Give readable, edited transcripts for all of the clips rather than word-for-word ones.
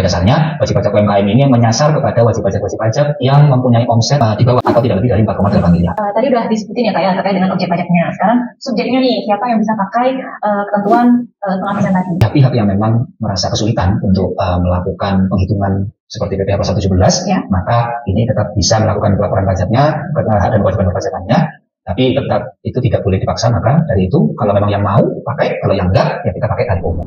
dasarnya wajib pajak UMKM ini menyasar kepada wajib pajak yang mempunyai omset di bawah atau tidak lebih dari 4,8 miliar. Tadi udah disebutin ya Kak ya terkait dengan objek pajaknya. Sekarang subjeknya nih, siapa yang bisa pakai ketentuan 0,5% tadi? Pihak yang memang merasa kesulitan untuk melakukan penghitungan seperti PPh pasal 17, ya, maka ini tetap bisa melakukan pelaporan pajaknya dan kewajiban perpajakannya. Tapi tetap itu tidak boleh dipaksa, maka dari itu kalau memang yang mau pakai, kalau yang enggak ya kita pakai tarif umum.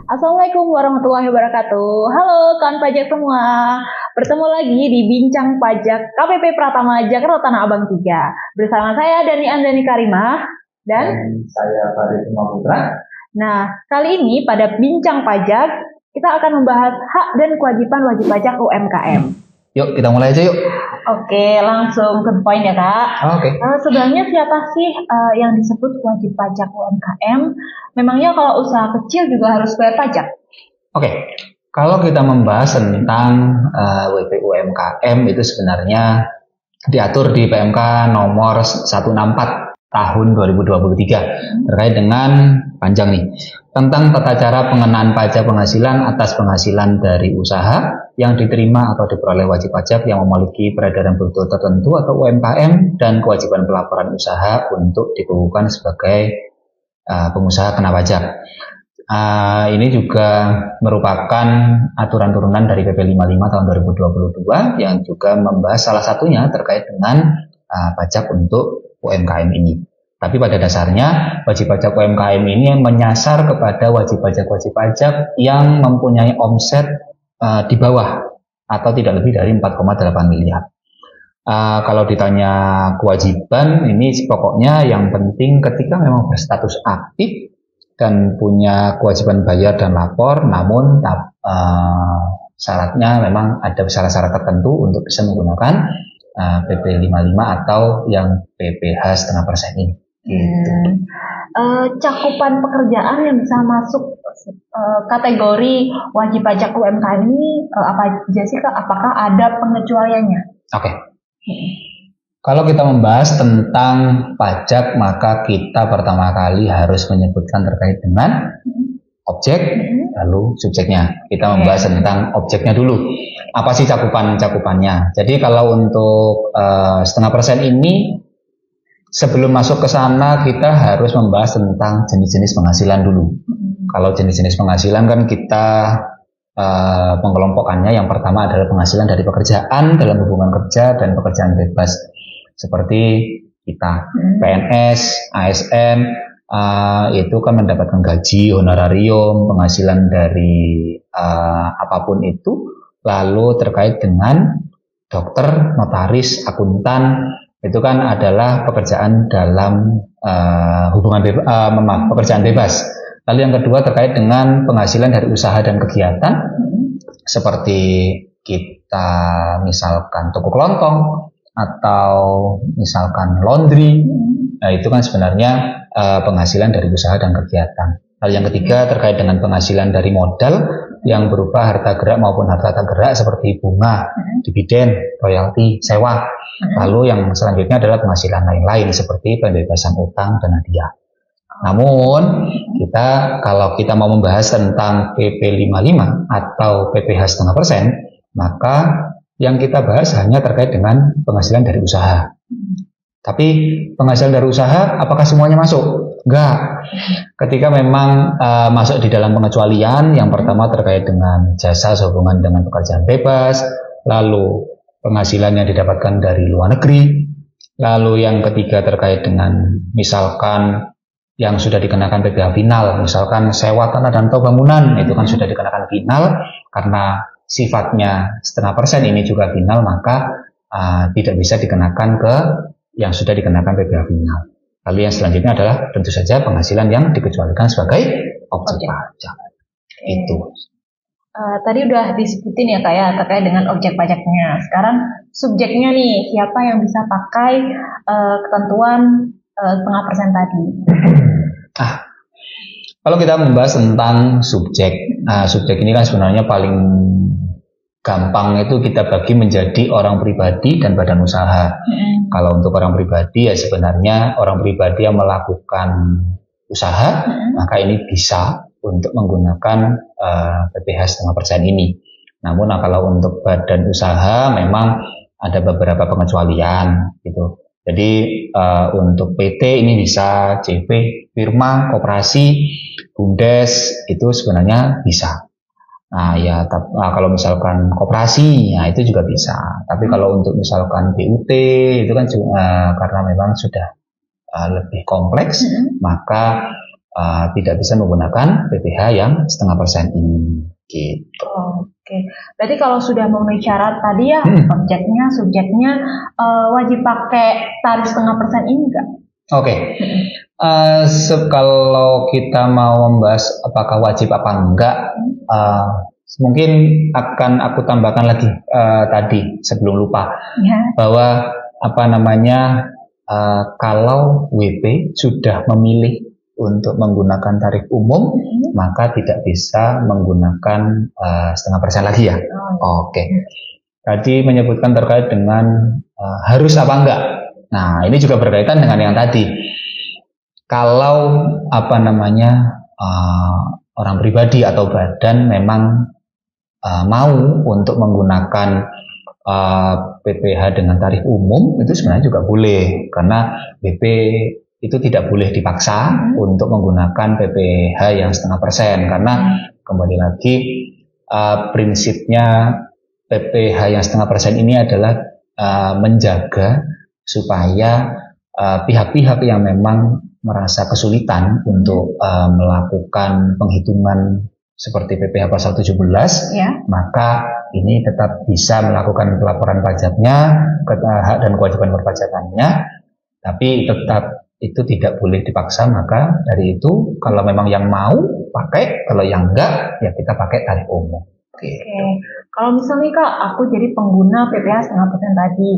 Assalamualaikum warahmatullahi wabarakatuh. Halo kawan pajak semua. Bertemu lagi di Bincang Pajak KPP Pratama Jakarta Tanah Abang 3. Bersama saya Dani Andani Karimah dan saya Farid Putra. Nah, kali ini pada Bincang Pajak kita akan membahas hak dan kewajiban wajib pajak UMKM. Yuk kita mulai aja yuk. Oke, langsung ke poin ya Kak. Oke. Sebenarnya siapa sih yang disebut wajib pajak UMKM? Memangnya kalau usaha kecil juga harus bayar pajak? Oke. Kalau kita membahas tentang WP UMKM itu sebenarnya diatur di PMK nomor 164 tahun 2023 terkait dengan panjang nih tentang tata cara pengenaan pajak penghasilan atas penghasilan dari usaha yang diterima atau diperoleh wajib pajak yang memiliki peredaran bruto tertentu atau UMKM dan kewajiban pelaporan usaha untuk dikukuhkan sebagai pengusaha kena pajak. Ini juga merupakan aturan turunan dari PP 55 tahun 2022 yang juga membahas salah satunya terkait dengan pajak untuk UMKM ini. Tapi pada dasarnya wajib pajak UMKM ini menyasar kepada wajib pajak yang mempunyai omset di bawah atau tidak lebih dari 4,8 miliar. Kalau ditanya kewajiban, ini pokoknya yang penting ketika memang berstatus aktif dan punya kewajiban bayar dan lapor, namun syaratnya memang ada syarat-syarat tertentu untuk bisa menggunakan PP 55 atau yang PPh 0,5% ini. Cakupan pekerjaan yang bisa masuk kategori wajib pajak UMKM ini apa aja sih Kak? Apakah ada pengecualiannya? Oke. Kalau kita membahas tentang pajak, maka kita pertama kali harus menyebutkan terkait dengan objek, lalu subjeknya. Kita membahas tentang objeknya dulu. Apa sih cakupannya? Jadi kalau untuk 0,5% ini, sebelum masuk ke sana kita harus membahas tentang jenis-jenis penghasilan dulu. Kalau jenis-jenis penghasilan kan kita pengelompokannya yang pertama adalah penghasilan dari pekerjaan dalam hubungan kerja dan pekerjaan bebas. Seperti kita PNS, ASN, itu kan mendapatkan gaji, honorarium, penghasilan dari apapun itu. Lalu terkait dengan dokter, notaris, akuntan, itu kan adalah pekerjaan dalam pekerjaan bebas. Lalu yang kedua terkait dengan penghasilan dari usaha dan kegiatan, seperti kita misalkan toko kelontong atau misalkan laundry. Nah, itu kan sebenarnya penghasilan dari usaha dan kegiatan. Lalu yang ketiga terkait dengan penghasilan dari modal yang berupa harta gerak maupun harta tak gerak seperti bunga, dividen, royalti, sewa. Lalu yang selanjutnya adalah penghasilan lain-lain seperti pembebasan utang dan hadiah. Namun kalau kita mau membahas tentang PP 55 atau PPh 0,5%, maka yang kita bahas hanya terkait dengan penghasilan dari usaha. Tapi penghasilan dari usaha apakah semuanya masuk? Enggak. Ketika memang masuk di dalam pengecualian, yang pertama terkait dengan jasa sehubungan dengan pekerjaan bebas, lalu penghasilan yang didapatkan dari luar negeri, lalu yang ketiga terkait dengan misalkan yang sudah dikenakan PPh final, misalkan sewa tanah dan atau bangunan, itu kan sudah dikenakan final, karena sifatnya 0,5% ini juga final, maka tidak bisa dikenakan ke yang sudah dikenakan PPh final. Lalu yang selanjutnya adalah tentu saja penghasilan yang dikecualikan sebagai objek pajak. Itu. Tadi udah disebutin ya Kak ya terkait dengan objek pajaknya. Sekarang subjeknya nih, siapa yang bisa pakai ketentuan 0,5% tadi? Kalau kita membahas tentang subjek, subjek ini kan sebenarnya paling gampang itu kita bagi menjadi orang pribadi dan badan usaha. Kalau untuk orang pribadi ya sebenarnya orang pribadi yang melakukan usaha, maka ini bisa untuk menggunakan PPh 0,5% ini. Namun kalau untuk badan usaha memang ada beberapa pengecualian gitu. Jadi untuk PT ini bisa, CV, firma, koperasi, bumdes itu sebenarnya bisa. Nah ya kalau misalkan koperasi, ya itu juga bisa. Tapi kalau untuk misalkan BUT itu kan karena memang sudah lebih kompleks, maka tidak bisa menggunakan PPh yang 0,5% ini. Gitu. Oke. Berarti kalau sudah memenuhi syarat tadi ya, objeknya, subjeknya, wajib pakai tarif 0,5% ini enggak? Oke. Kalau kita mau membahas apakah wajib apa enggak, mungkin akan aku tambahkan lagi tadi sebelum lupa, bahwa kalau WP sudah memilih untuk menggunakan tarif umum, maka tidak bisa menggunakan 0,5% lagi ya. Oke. Tadi menyebutkan terkait dengan harus apa enggak. Nah, ini juga berkaitan dengan yang tadi. Kalau orang pribadi atau badan memang mau untuk menggunakan PPh dengan tarif umum, itu sebenarnya juga boleh, karena BP itu tidak boleh dipaksa untuk menggunakan PPh yang 0,5%, karena kembali lagi prinsipnya PPh yang 0,5% ini adalah menjaga supaya pihak-pihak yang memang merasa kesulitan untuk melakukan penghitungan seperti PPh pasal 17, maka ini tetap bisa melakukan pelaporan pajaknya, hak dan kewajiban perpajakannya, tapi tetap itu tidak boleh dipaksa. Maka dari itu kalau memang yang mau pakai, kalau yang enggak ya kita pakai tarif umum. Oke. Kalau misalnya Kak, aku jadi pengguna PPh 0,5% tadi,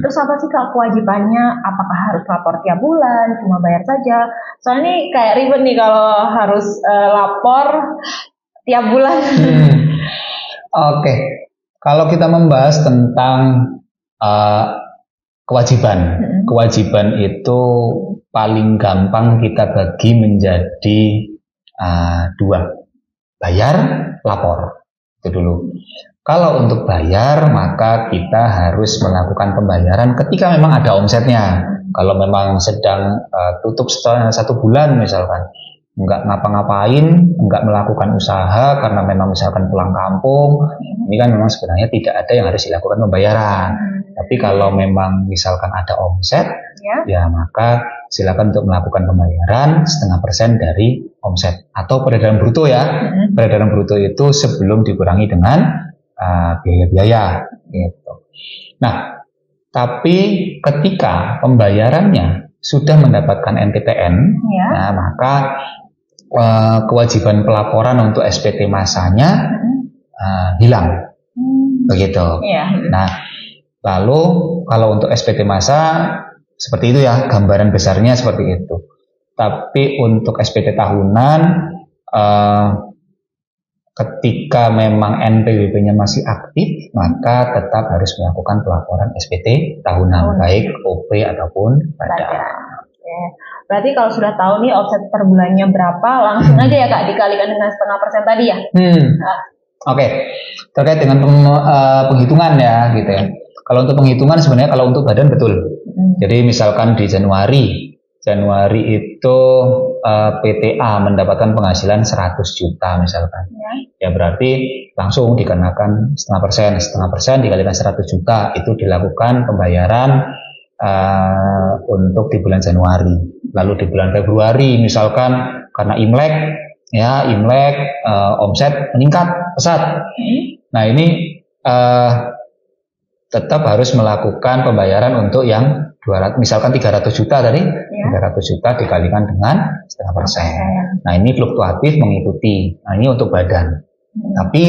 terus apa sih Kak kewajibannya? Apakah harus lapor tiap bulan, cuma bayar saja? Soalnya ini kayak ribet nih kalau harus lapor tiap bulan. Oke. Kalau kita membahas tentang kewajiban itu paling gampang kita bagi menjadi 2, bayar, lapor. Itu dulu. Kalau untuk bayar, maka kita harus melakukan pembayaran ketika memang ada omsetnya. Kalau memang sedang tutup setelah 1 bulan misalkan, nggak ngapa-ngapain, nggak melakukan usaha karena memang misalkan pulang kampung, ini kan memang sebenarnya tidak ada yang harus dilakukan pembayaran. Tapi kalau memang misalkan ada omset, ya maka silakan untuk melakukan pembayaran 0,5% dari omset atau peredaran bruto ya. Peredaran bruto itu sebelum dikurangi dengan biaya-biaya gitu. Nah, tapi ketika pembayarannya sudah mendapatkan NPTN, nah, maka kewajiban pelaporan untuk SPT masanya hilang, begitu. Nah, lalu kalau untuk SPT masa seperti itu ya, gambaran besarnya seperti itu. Tapi untuk SPT tahunan, ketika memang NPWP-nya masih aktif, maka tetap harus melakukan pelaporan SPT tahunan, baik OP ataupun badan. Berarti kalau sudah tahu nih omset per bulannya berapa, langsung aja ya Kak dikalikan dengan 0,5% tadi ya. Oke. Terkait dengan penghitungan ya, gitu ya. Kalau untuk penghitungan sebenarnya kalau untuk badan betul. Jadi misalkan di Januari itu PTA mendapatkan penghasilan 100 juta misalkan. Ya berarti langsung dikenakan 0,5% dikalikan 100 juta, itu dilakukan pembayaran untuk di bulan Januari. Lalu di bulan Februari misalkan karena Imlek omset meningkat pesat. Nah ini tetap harus melakukan pembayaran untuk yang 200, misalkan 300 juta tadi, 300 juta dikalikan dengan 0,5%. Nah ini fluktuatif mengikuti. Nah ini untuk badan. Tapi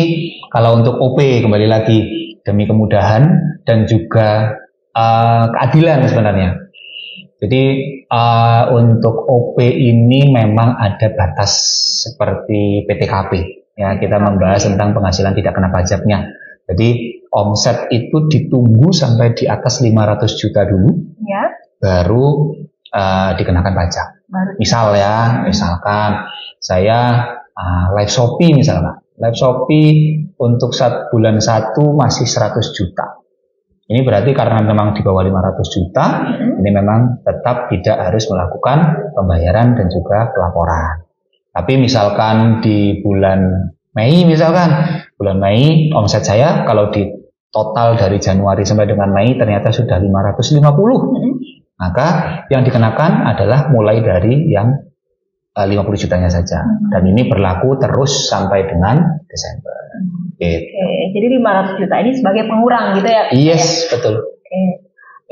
kalau untuk OP kembali lagi demi kemudahan dan juga keadilan sebenarnya. Jadi untuk OP ini memang ada batas seperti PTKP. Ya, kita membahas tentang penghasilan tidak kena pajaknya. Jadi omset itu ditunggu sampai di atas 500 juta dulu, ya, baru dikenakan pajak. Misalkan saya live Shopee misalnya. Live Shopee untuk bulan 1 masih 100 juta. Ini berarti karena memang di bawah 500 juta, ini memang tetap tidak harus melakukan pembayaran dan juga pelaporan. Tapi misalkan di bulan Mei bulan Mei omset saya kalau di total dari Januari sampai dengan Mei ternyata sudah 550. Maka yang dikenakan adalah mulai dari yang 50 jutanya saja. Dan ini berlaku terus sampai dengan Desember. Gitu. Jadi 500 juta ini sebagai pengurang gitu ya? Yes, betul.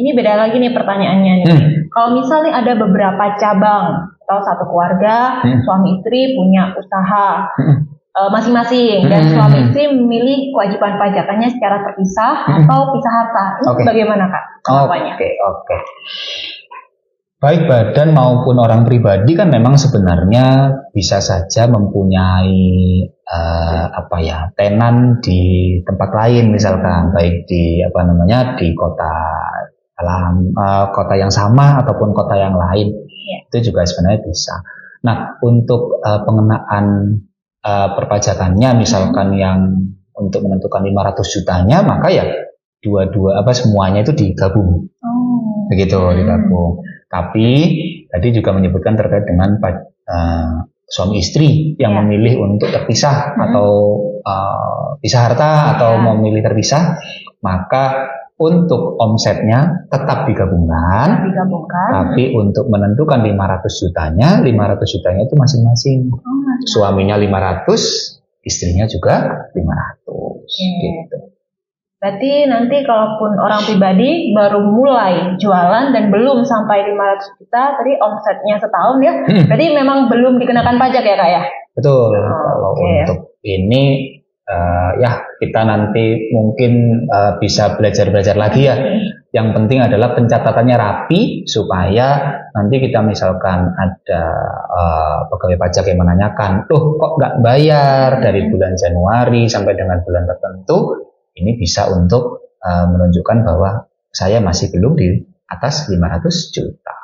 Ini beda lagi nih pertanyaannya nih. Kalau misalnya ada beberapa cabang atau satu keluarga, suami istri punya usaha masing-masing dan suami istri memilih kewajiban pajakannya secara terpisah atau pisah harta. Ini bagaimana Kak? Oke. Baik badan maupun orang pribadi kan memang sebenarnya bisa saja mempunyai tenan di tempat lain, misalkan baik di di kota yang sama ataupun kota yang lain. Itu juga sebenarnya bisa. Nah, untuk pengenaan perpajakannya misalkan yang untuk menentukan 500 jutanya, maka ya semuanya itu digabung. Begitu, digabung. Tapi tadi juga menyebutkan terkait dengan suami istri yang memilih untuk terpisah atau pisah harta atau memilih terpisah, maka untuk omsetnya tetap digabungkan. Tapi untuk menentukan 500 jutanya itu masing-masing. Suaminya 500, istrinya juga 500. Gitu. Berarti nanti kalaupun orang pribadi baru mulai jualan dan belum sampai 500 juta, tadi omsetnya setahun ya, berarti memang belum dikenakan pajak ya Kak ya? Betul. Kalau untuk ini kita nanti mungkin bisa belajar lagi ya. Yang penting adalah pencatatannya rapi supaya nanti kita misalkan ada pegawai pajak yang menanyakan, kok nggak bayar dari bulan Januari sampai dengan bulan tertentu, ini bisa untuk menunjukkan bahwa saya masih belum di atas 500 juta.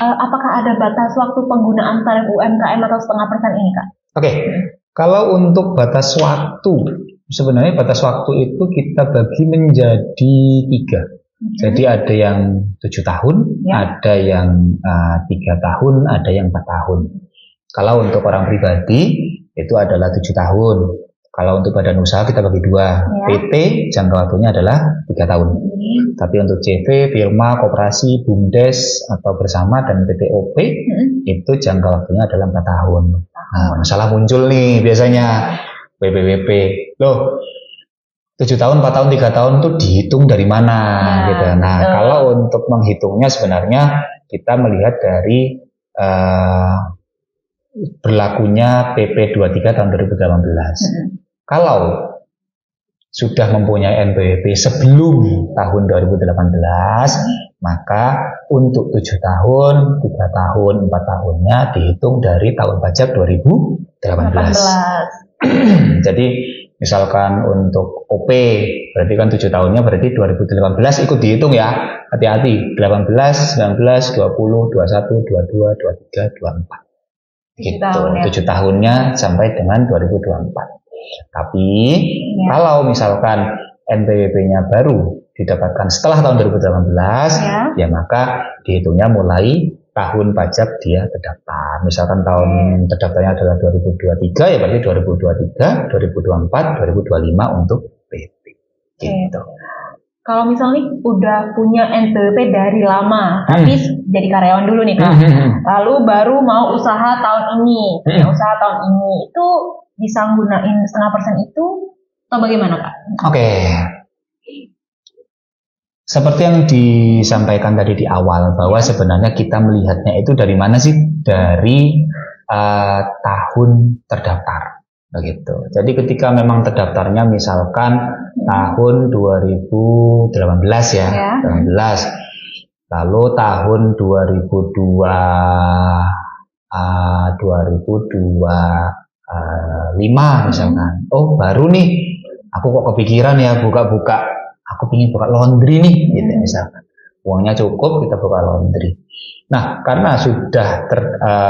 Apakah ada batas waktu penggunaan tarif UMKM atau 0,5% ini Kak? Kalau untuk batas waktu, sebenarnya batas waktu itu kita bagi menjadi 3. Jadi ada yang 7 tahun, ada yang 3 tahun, ada yang 4 tahun. Kalau untuk orang pribadi itu adalah 7 tahun. Kalau untuk badan usaha kita bagi 2. PT jangka waktunya adalah 3 tahun. Tapi untuk CV, firma, koperasi, BUMDes atau bersama dan PTOP itu jangka waktunya adalah 4 tahun. Nah, masalah muncul nih biasanya WPWP. 7 tahun, 4 tahun, 3 tahun itu dihitung dari mana gitu. Nah, kalau untuk menghitungnya sebenarnya kita melihat dari berlakunya PP 23 tahun 2018. Kalau sudah mempunyai NPWP sebelum tahun 2018, maka untuk 7 tahun, 3 tahun, 4 tahunnya dihitung dari tahun pajak 2018. Jadi misalkan untuk OP, berarti kan 7 tahunnya berarti 2018 ikut dihitung ya. Hati-hati, 18, 19, 20, 21, 22, 23, 24. Gitu, 7 tahunnya sampai dengan 2024. Tapi kalau misalkan NPWP-nya baru didapatkan setelah tahun 2018, ya maka dihitungnya mulai tahun pajak dia terdaftar. Misalkan tahun terdaftarnya adalah 2023, ya berarti 2023, 2024, 2025 untuk PT. Gitu. Kalau misalnya udah punya NPWP dari lama, tapi jadi karyawan dulu nih Kak, lalu baru mau usaha tahun ini, itu bisa gunain 0,5% itu atau bagaimana Kak? Seperti yang disampaikan tadi di awal, bahwa sebenarnya kita melihatnya itu dari mana sih? Dari tahun terdaftar. begitu. Jadi ketika memang terdaftarnya misalkan tahun 2018 ya, 2018, lalu tahun 2005 misalkan, oh baru nih, aku kok kepikiran ya buka-buka, aku ingin buka laundry nih, gitu misalkan. Uangnya cukup, kita buka laundry. Nah, karena sudah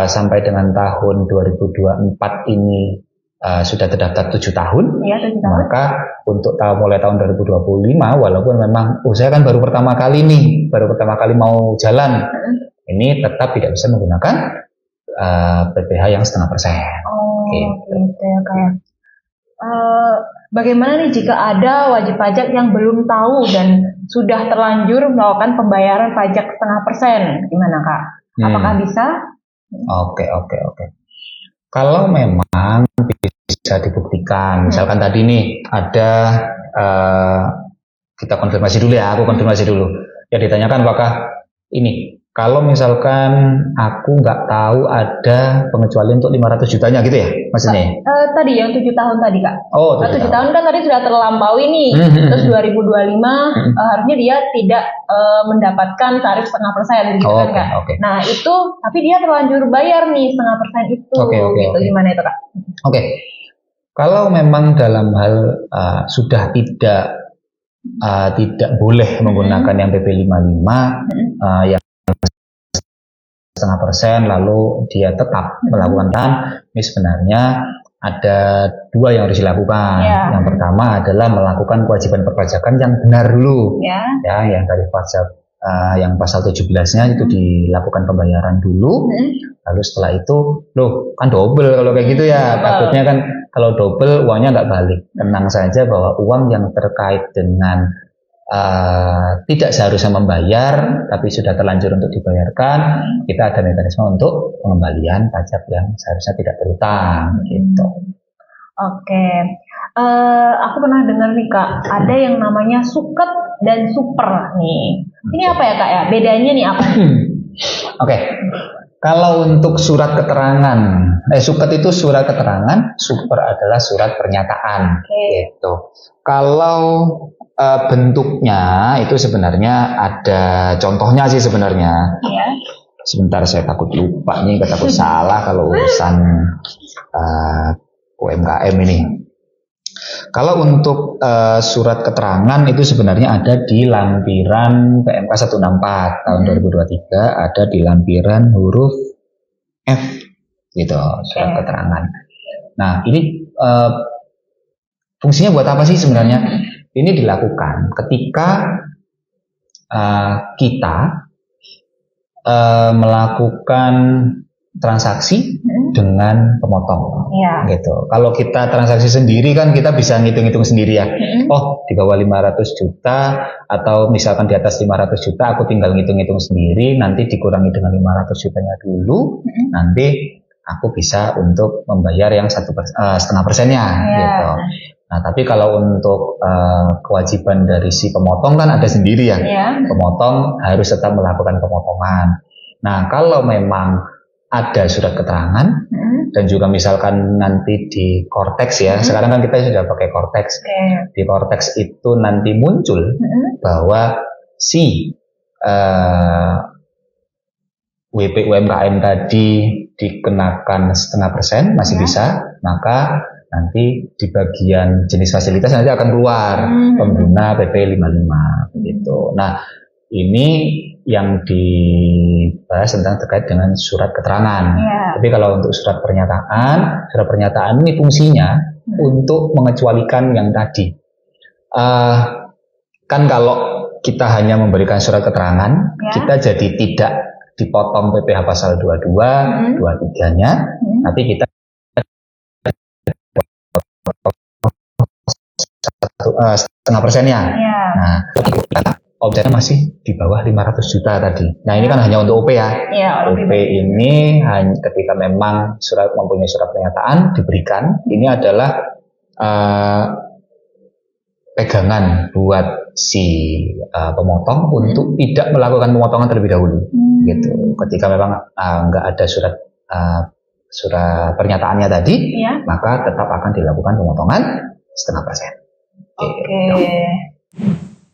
sampai dengan tahun 2024 ini sudah terdaftar 7 tahun, maka untuk mulai tahun 2025, walaupun memang saya kan baru pertama kali mau jalan, ini tetap tidak bisa menggunakan PPh yang 0,5%. Gitu ya kayak. Bagaimana nih jika ada wajib pajak yang belum tahu dan sudah terlanjur melakukan pembayaran pajak 0,5%, gimana Kak? Apakah bisa? Oke. Kalau memang bisa dibuktikan, misalkan tadi nih ada, kita konfirmasi dulu ya, aku konfirmasi dulu. Ya ditanyakan apakah ini, kalau misalkan aku nggak tahu ada pengecualian untuk 500 jutanya gitu ya, maksudnya? Tadi yang 7 tahun tadi Kak. Oh, 7 tahun kan tadi sudah terlampaui nih. Terus 2025 harusnya dia tidak mendapatkan tarif 0,5% gitu kan Kak. Nah itu, tapi dia terlanjur bayar nih 0,5% itu. Gitu. Gimana itu Kak? Kalau memang dalam hal sudah tidak boleh menggunakan yang PP 55 yang 0,5%, lalu dia tetap melakukan, ini sebenarnya ada 2 yang harus dilakukan. Yang pertama adalah melakukan kewajiban perpajakan yang benar dulu, ya yang dari pajak yang pasal 17-nya itu dilakukan pembayaran dulu, lalu setelah itu, loh kan double kalau kayak gitu ya, takutnya kan kalau double uangnya nggak balik. Tenang saja bahwa uang yang terkait dengan tidak seharusnya membayar tapi sudah terlanjur untuk dibayarkan, kita ada mekanisme untuk pengembalian pajak yang seharusnya tidak berutang gitu. Aku pernah dengar nih Kak, ada yang namanya suket dan super nih. Ini apa ya Kak ya? Bedanya nih apa? Kalau untuk surat keterangan, suket itu surat keterangan, super adalah surat pernyataan gitu. Kalau bentuknya itu sebenarnya ada contohnya sih sebenarnya. Sebentar, saya takut lupa nih, takut salah kalau urusan UMKM ini. Kalau untuk surat keterangan itu sebenarnya ada di lampiran PMK 164 tahun 2023, ada di lampiran huruf F gitu, surat keterangan. Nah ini fungsinya buat apa sih sebenarnya? Ini dilakukan ketika kita melakukan transaksi dengan pemotong, gitu. Kalau kita transaksi sendiri kan kita bisa ngitung-ngitung sendiri ya. Oh di bawah 500 juta atau misalkan di atas 500 juta, aku tinggal ngitung-ngitung sendiri. Nanti dikurangi dengan 500 jutanya dulu, nanti aku bisa untuk membayar yang 0,5%-nya, gitu. Nah, tapi kalau untuk kewajiban dari si pemotong kan ada sendiri ya. Pemotong harus tetap melakukan pemotongan. Nah, kalau memang ada surat keterangan dan juga misalkan nanti di Cortex ya, sekarang kan kita sudah pakai Cortex. Di Cortex itu nanti muncul bahwa si WP UMKM tadi dikenakan 0,5% masih bisa, maka nanti di bagian jenis fasilitas nanti akan keluar pengguna PP 55 gitu. Nah, ini yang dibahas tentang terkait dengan surat keterangan. Tapi kalau untuk surat pernyataan ini fungsinya untuk mengecualikan yang tadi. Kan kalau kita hanya memberikan surat keterangan, kita jadi tidak dipotong PPh pasal 22, 23-nya, tapi kita 0,5%-nya. Nah, objeknya masih di bawah 500 juta tadi. Nah, ini kan hanya untuk OP ya. OP ini hanya ketika memang mempunyai surat pernyataan diberikan, ini adalah pegangan buat si pemotong untuk tidak melakukan pemotongan terlebih dahulu. Gitu. Ketika memang nggak ada surat surat pernyataannya tadi, Iya. maka tetap akan dilakukan pemotongan 0,5%. Oke.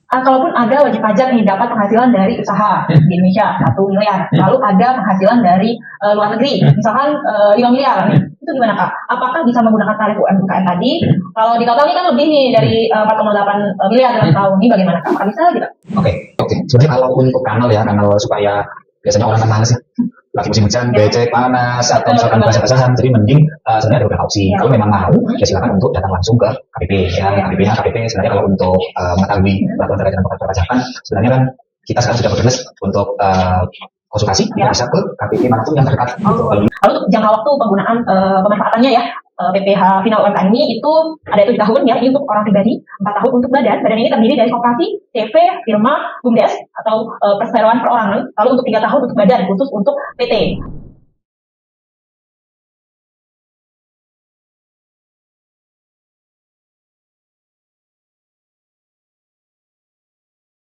Kalaupun ada wajib pajak nih dapat penghasilan dari usaha di Indonesia 1 miliar, lalu ada penghasilan dari luar negeri, misalkan 5 miliar, itu gimana Kak? Apakah bisa menggunakan tarif UMKM tadi? Kalau di total ini kan lebih nih dari 4,8 miliar dalam tahun, ini bagaimana Kak? Apakah bisa gitu? Oke. Sebenarnya kalau untuk kanal supaya biasanya orang kan males ya, lagi musim hujan, becek, panas, atau misalkan basah-basahan, jadi mending sebenarnya ada beberapa opsi. Kalau memang mau, ya silakan untuk datang langsung ke KPP. Ya, KPP sebenarnya kalau untuk mengetahui peraturan terkait dengan perpajakan, sebenarnya kan kita sekarang sudah bergegas untuk konsultasi, bisa ke KPP manapun yang terdekat. Lalu untuk jangka waktu penggunaan pemanfaatannya ya, PPh Final UMKM ini itu ada 7 tahun ya, ini untuk orang pribadi, 4 tahun untuk badan. Badan ini terdiri dari koperasi, CV, firma, BUMDes atau perseroan perorangan. Lalu untuk 3 tahun untuk badan khusus untuk PT.